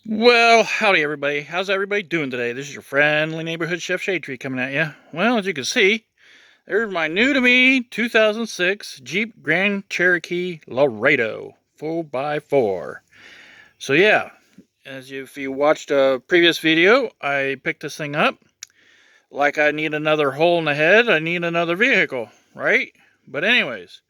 Well, howdy everybody. How's everybody doing today? This is your friendly neighborhood Chef Shade Tree coming at you. Well, as you can see, there's my new to me 2006 Jeep Grand Cherokee Laredo 4x4. So yeah, if you watched a previous video, I picked this thing up. Like I need another hole in the head, I need another vehicle, right? But anyways,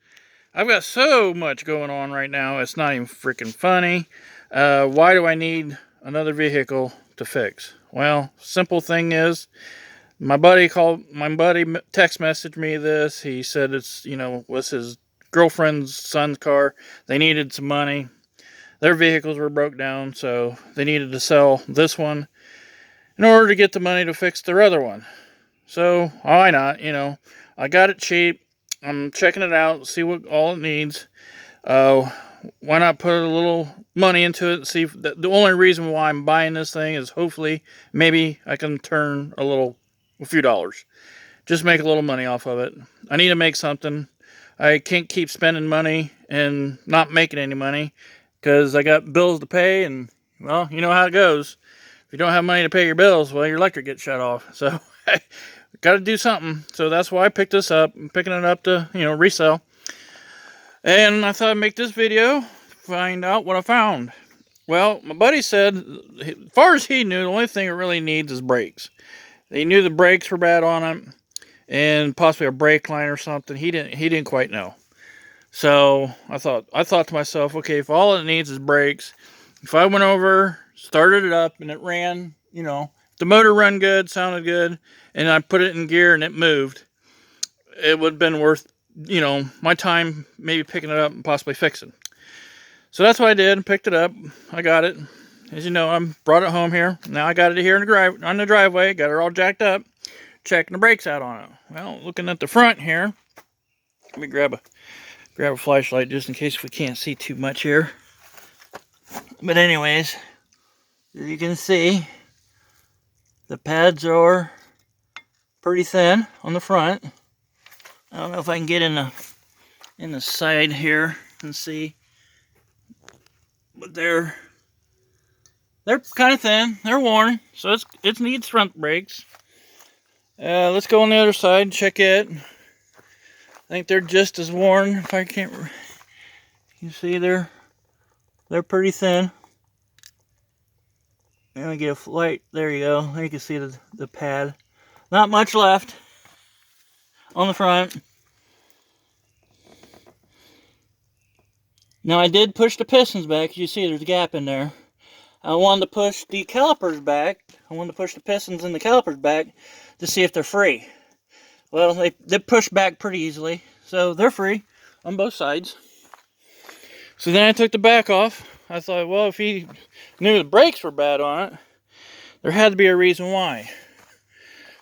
I've got so much going on right now, it's not even freaking funny. Why do I need another vehicle to fix? Well, simple thing is, my buddy text messaged me this. He said was his girlfriend's son's car. They needed some money. Their vehicles were broke down, so they needed to sell this one in order to get the money to fix their other one. So, why not? I got it cheap. I'm checking it out, see what all it needs. Uh, why not put a little money into it? See, if the only reason why I'm buying this thing is hopefully, maybe I can turn a few dollars. Just make a little money off of it. I need to make something. I can't keep spending money and not making any money because I got bills to pay, and well, you know how it goes. If you don't have money to pay your bills, well, your electric gets shut off. So got to do something. So that's why I picked this up. I'm picking it up to, resell. And I thought I'd make this video, find out what I found. Well, my buddy said, as far as he knew, the only thing it really needs is brakes. He knew the brakes were bad on it, and possibly a brake line or something. He didn't quite know. So I thought to myself, okay, if all it needs is brakes, if I went over, started it up, and it ran, the motor run good, sounded good, and I put it in gear and it moved, it would have been worth, my time maybe picking it up and possibly fixing. So that's what I did, and picked it up. I got it. As you know, I brought it home here. Now I got it here on the driveway, got it all jacked up, checking the brakes out on it. Well, looking at the front here, let me grab a flashlight just in case we can't see too much here. But anyways, as you can see, the pads are pretty thin on the front. I don't know if I can get in the side here and see, but they're kind of thin. They're worn, so it needs front brakes. Let's go on the other side, check it. I think they're just as worn. If I can't, you see they're pretty thin. Let me get a light. There you go. There you can see the pad. Not much left on the front. Now I did push the pistons back. You see there's a gap in there. I wanted to push the calipers back. I wanted to push the pistons and the calipers back to see if they're free. Well, they push back pretty easily, so they're free on both sides. So then I took the back off. I thought, well, if he knew the brakes were bad on it, there had to be a reason why.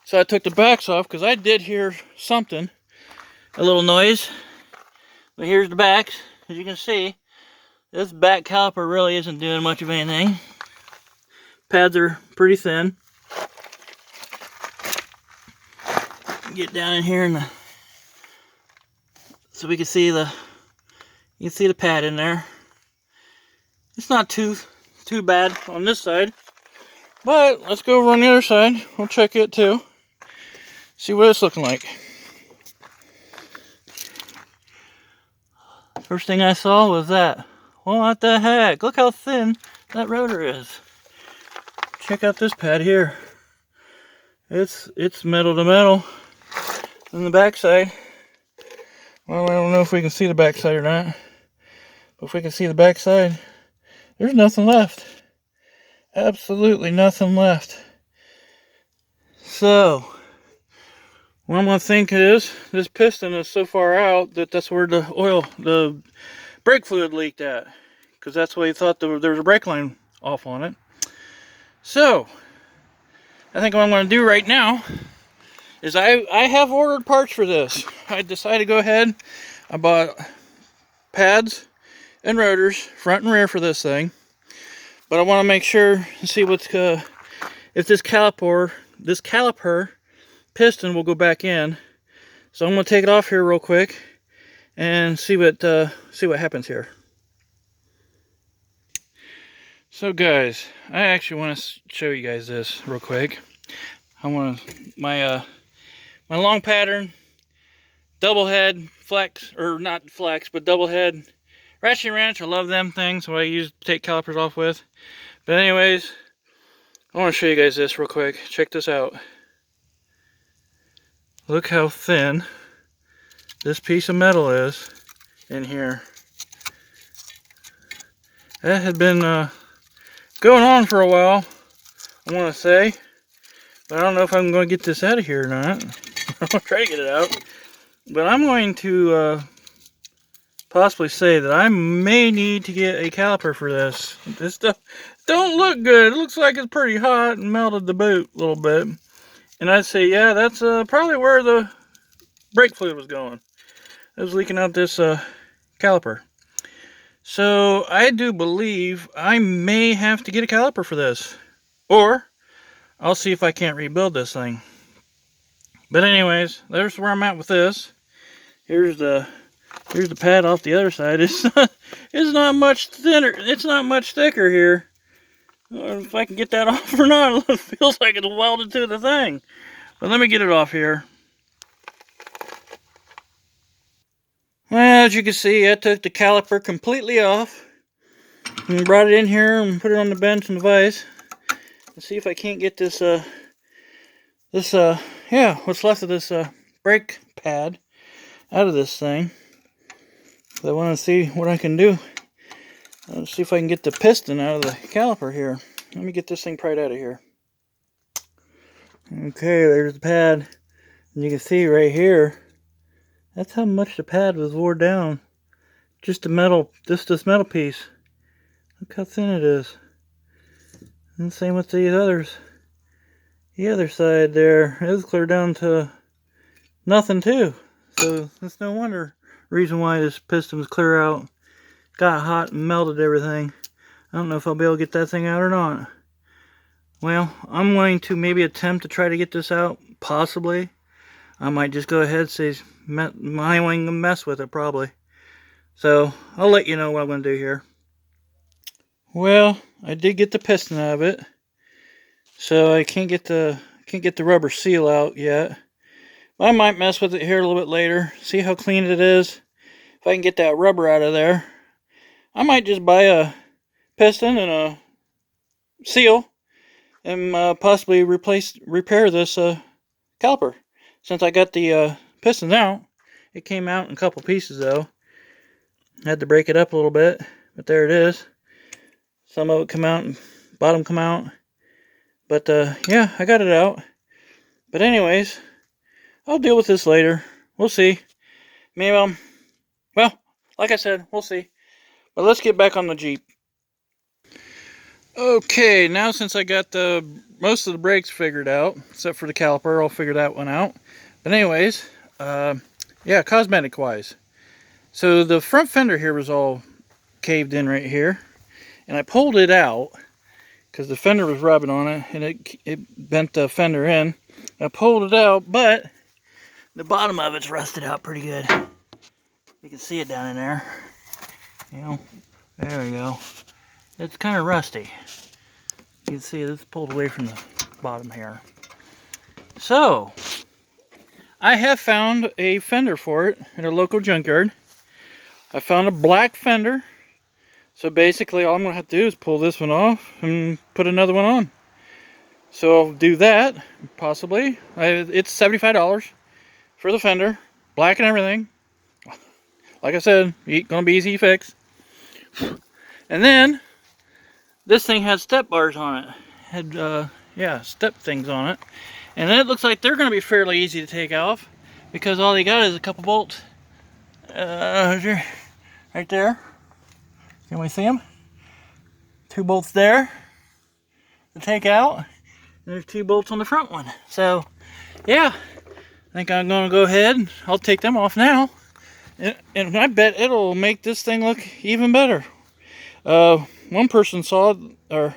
So I took the backs off because I did hear something, a little noise. But here's the backs. As you can see, this back caliper really isn't doing much of anything. Pads are pretty thin. Get down in here so we can see you can see the pad in there. It's not too bad on this side, but let's go over on the other side. We'll check it too. See what it's looking like. First thing I saw was that. Well, what the heck? Look how thin that rotor is. Check out this pad here. It's metal to metal. On the back side, well, I don't know if we can see the back side or not, but if we can see the back side, there's nothing left. Absolutely nothing left. So what I'm gonna think is this piston is so far out that's where the brake fluid leaked at, because that's what he thought there was a brake line off on it. So I think what I'm going to do right now is I have ordered parts for this. I decided to go ahead. I bought pads and rotors, front and rear, for this thing. But I want to make sure and see if this caliper piston will go back in. So I'm going to take it off here real quick and see what happens here. So guys, I actually want to show you guys this real quick. I want my long pattern double head flex, or not flex, but double head ratchet wrench. I love them things, what I use to take calipers off with. But anyways, I want to show you guys this real quick. Check this out. Look how thin this piece of metal is in here. That had been going on for a while, I want to say. But I don't know if I'm going to get this out of here or not. I'll try to get it out. But I'm going to possibly say that I may need to get a caliper for this. This stuff don't look good. It looks like it's pretty hot and melted the boot a little bit. And I'd say, yeah, that's probably where the brake fluid was going. It was leaking out this caliper. So I do believe I may have to get a caliper for this. Or I'll see if I can't rebuild this thing. But anyways, there's where I'm at with this. Here's the pad off the other side. It's not much thinner. It's not much thicker here. I don't know if I can get that off or not. It feels like it's welded to the thing. But let me get it off here. Well, as you can see, I took the caliper completely off and brought it in here and put it on the bench and the vise. Let's see if I can't get this what's left of this brake pad out of this thing. So I want to see what I can do. Let's see if I can get the piston out of the caliper here. Let me get this thing pried out of here. Okay, there's the pad. And you can see right here, that's how much the pad was wore down. Just this metal piece. Look how thin it is. And same with these others. The other side there, it was clear down to nothing too. So that's no wonder reason why this piston was clear out. Got hot and melted everything. I don't know if I'll be able to get that thing out or not. Well, I'm going to maybe attempt to try to get this out, possibly. I might just go ahead and say, I ain't gonna mess with it probably. So I'll let you know what I'm gonna do here. Well, I did get the piston out of it. So I can't get the rubber seal out yet. I might mess with it here a little bit later. See how clean it is. If I can get that rubber out of there. I might just buy a piston and a seal and possibly repair this caliper. Since I got the piston out, it came out in a couple pieces though. I had to break it up a little bit, but there it is. Some of it come out and bottom come out. But yeah, I got it out. But anyways, I'll deal with this later. We'll see. Maybe well, like I said, we'll see. But let's get back on the Jeep. Okay, now since I got most of the brakes figured out, except for the caliper, I'll figure that one out. But anyways, yeah, cosmetic wise. So the front fender here was all caved in right here. And I pulled it out because the fender was rubbing on it and it bent the fender in. I pulled it out, but the bottom of it's rusted out pretty good. You can see it down in there. You know, there we go. It's kind of rusty. You can see it's pulled away from the bottom here. So, I have found a fender for it at a local junkyard. I found a black fender. So basically all I'm going to have to do is pull this one off and put another one on. So I'll do that, possibly. It's $75 for the fender. Black and everything. Like I said, gonna be easy to fix. And then, this thing had step bars on it. Had, yeah, step things on it. And then it looks like they're gonna be fairly easy to take off. Because all they got is a couple bolts. Right there. Can we see them? 2 bolts there to take out. And there's 2 bolts on the front one. So, yeah. I think I'm going to go ahead. I'll take them off now. And I bet it'll make this thing look even better. One person saw, or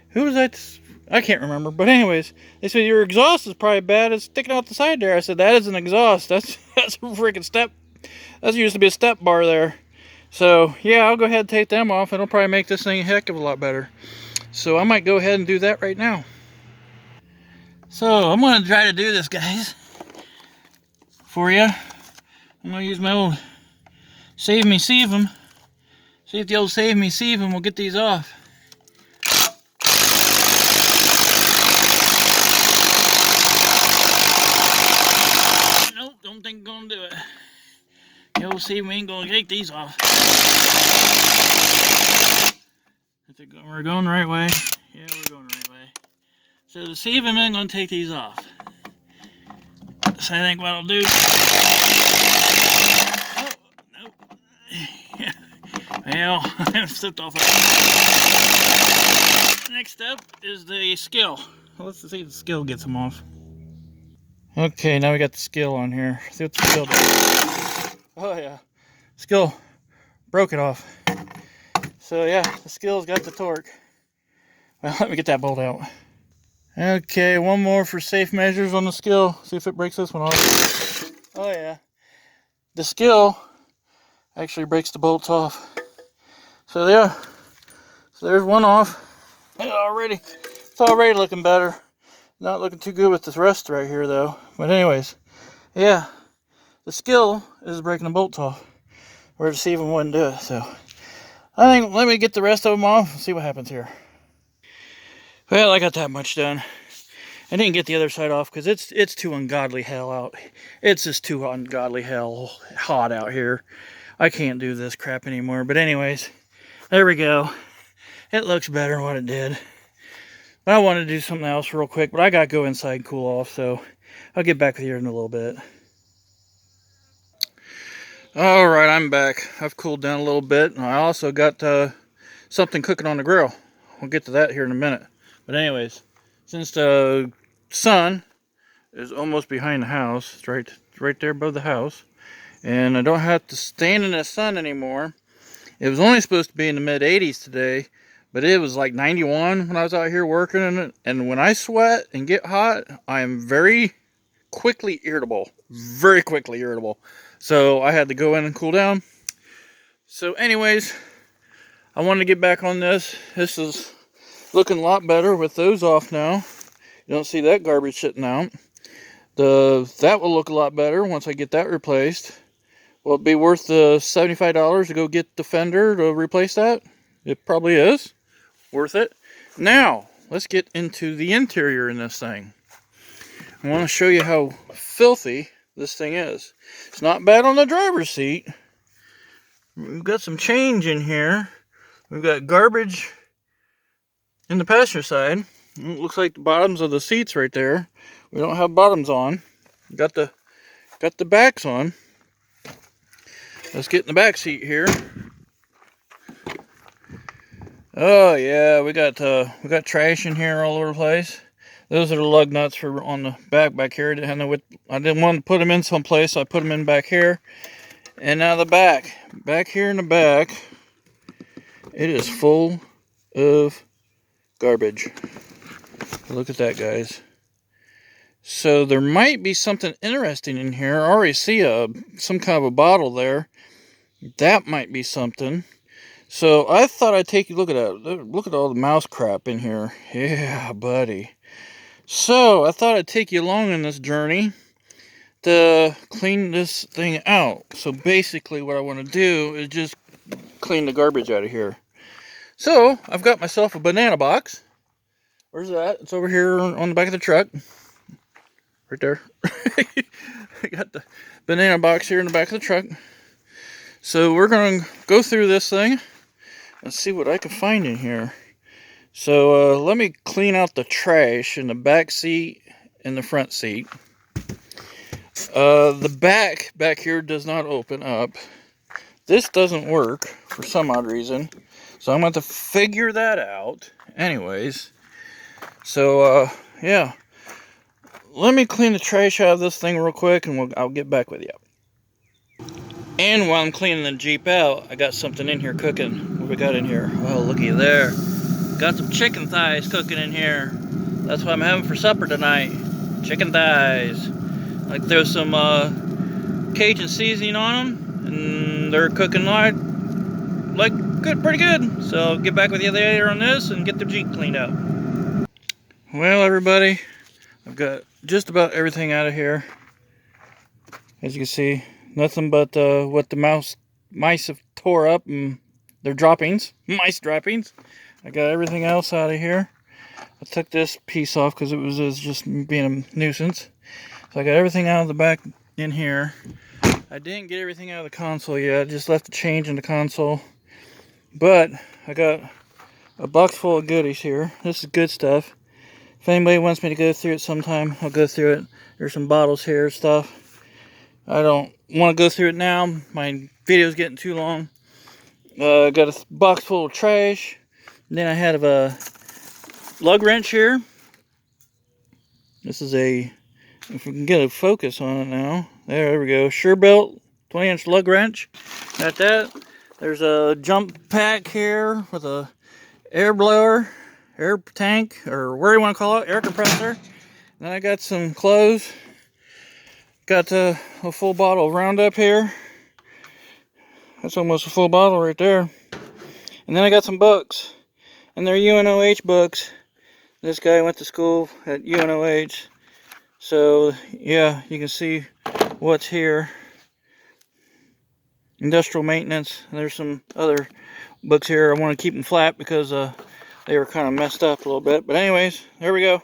who was that? I can't remember. But anyways, they said your exhaust is probably bad. It's sticking out the side there. I said, that is an exhaust. That's a freaking step. That used to be a step bar there. So, yeah, I'll go ahead and take them off. It'll probably make this thing a heck of a lot better. So I might go ahead and do that right now. So I'm going to try to do this, guys, for you. I'm going to use my old Save Me Sieve-'em. See if the old Save Me Sieve-'em will get these off. Nope, don't think I'm going to do it. The old Sieve-'em ain't going to take these off. We're going the right way. Yeah, we're going the right way. So the Sieve-'em ain't going to take these off. So I think what I'll do... Oh, nope. Yeah. Well, I slipped off. Next up is the skill. Let's see if the skill gets them off. Okay, now we got the skill on here. See what the skill does. Oh yeah, skill broke it off. So yeah, the skill's got the torque. Well, let me get that bolt out. Okay, one more for safe measures on the skill. See if it breaks this one off. Oh yeah, the skill actually breaks the bolts off. So yeah, so there's one off. It's already looking better. Not looking too good with this rust right here though. But anyways, yeah, the skill is breaking the bolts off. Or the Sieve-'em wouldn't do it. So I think let me get the rest of them off and see what happens here. Well, I got that much done. I didn't get the other side off because it's too ungodly hell out. It's just too ungodly hell hot out here. I can't do this crap anymore. But anyways, there we go. It looks better than what it did. But I want to do something else real quick, but I got to go inside and cool off, so I'll get back with you in a little bit. Alright, I'm back. I've cooled down a little bit. I also got something cooking on the grill. We'll get to that here in a minute. But anyways, since the sun is almost behind the house, it's right there above the house, and I don't have to stand in the sun anymore. It was only supposed to be in the mid-80s today, but it was like 91 when I was out here working in it. And when I sweat and get hot, I am very quickly irritable. Very quickly irritable. So I had to go in and cool down. So anyways, I wanted to get back on this. This is looking a lot better with those off now. You don't see that garbage sitting out. That will look a lot better once I get that replaced. Will it be worth the $75 to go get the fender to replace that? It probably is. Worth it. Now, let's get into the interior in this thing. I want to show you how filthy this thing is. It's not bad on the driver's seat. We've got some change in here. We've got garbage in the passenger side. It looks like the bottoms of the seats right there. We don't have bottoms on. Got the backs on. Let's get in the back seat here. Oh yeah, we got trash in here all over the place. Those are the lug nuts for on the back here. I didn't want to put them in someplace, so I put them in back here. And now the back here in the back, it is full of garbage. Look at that, guys. So there might be something interesting in here. I already see some kind of a bottle there. That might be something. So I thought I'd take a look at that. Look at all the mouse crap in here. Yeah, buddy. So I thought I'd take you along on this journey to clean this thing out. So basically what I want to do is just clean the garbage out of here. So I've got myself a banana box. Where's that? It's over here on the back of the truck. Right there. I got the banana box here in the back of the truck. So we're going to go through this thing and see what I can find in here. So let me clean out the trash in the back seat and the front seat. The back here does not open up. This doesn't work for some odd reason. So I'm going to have to figure that out. Anyways. So yeah. Let me clean the trash out of this thing real quick and I'll get back with you. And while I'm cleaning the Jeep out, I got something in here cooking. What we got in here? Oh, looky there. Got some chicken thighs cooking in here. That's what I'm having for supper tonight. Chicken thighs. Like there's some Cajun seasoning on them. And they're cooking like good, pretty good. So I'll get back with you later on this and get the Jeep cleaned out. Well, everybody, I've got just about everything out of here. As you can see, nothing but what the mice have tore up and their droppings, mice droppings. I got everything else out of here. I took this piece off because it was just being a nuisance. So I got everything out of the back in here. I didn't get everything out of the console yet. I just left the change in the console. But I got a box full of goodies here. This is good stuff. If anybody wants me to go through it sometime, I'll go through it. There's some bottles here, stuff. I don't want to go through it now. My video's getting too long. Got a box full of trash. And then I have a lug wrench here. This is a, if we can get a focus on it now. There we go. Sure-Belt 20-inch lug wrench. Got that. There's a jump pack here with a air blower, air tank, or whatever you want to call it, air compressor. Then I got some clothes. Got a full bottle of Roundup here. That's almost a full bottle right there. And then I got some books. And they're UNOH books. This guy went to school at UNOH. So, yeah, you can see what's here. Industrial maintenance. There's some other books here. I want to keep them flat because they were kind of messed up a little bit. But anyways, there we go.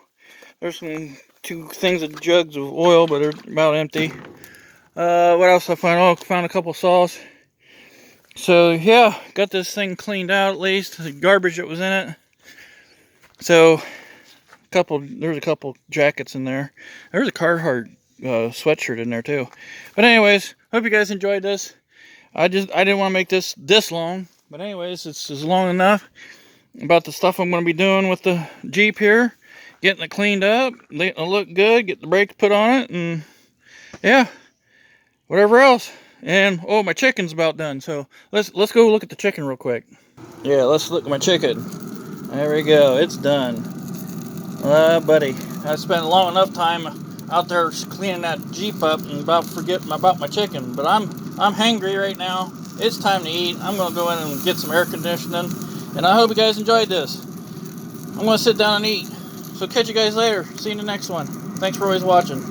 There's some two things of jugs of oil, but they're about empty. What else I found? Oh, found a couple saws. So yeah, got this thing cleaned out at least. The garbage that was in it. So there's a couple jackets in there. There's a Carhartt sweatshirt in there too. But anyways, hope you guys enjoyed this. I didn't want to make this long, but anyways, it's long enough about the stuff I'm going to be doing with the Jeep here, getting it cleaned up, letting it look good, get the brakes put on it, and yeah, whatever else. And oh, my chicken's about done, so let's go look at the chicken real quick. Yeah, let's look at my chicken. There we go, it's done. Buddy, I spent a long enough time out there cleaning that Jeep up and about forgetting about my chicken, but I'm hangry right now. It's time to eat. I'm gonna go in and get some air conditioning, and I hope you guys enjoyed this. I'm gonna sit down and eat. So catch you guys later. See you in the next one. Thanks for always watching.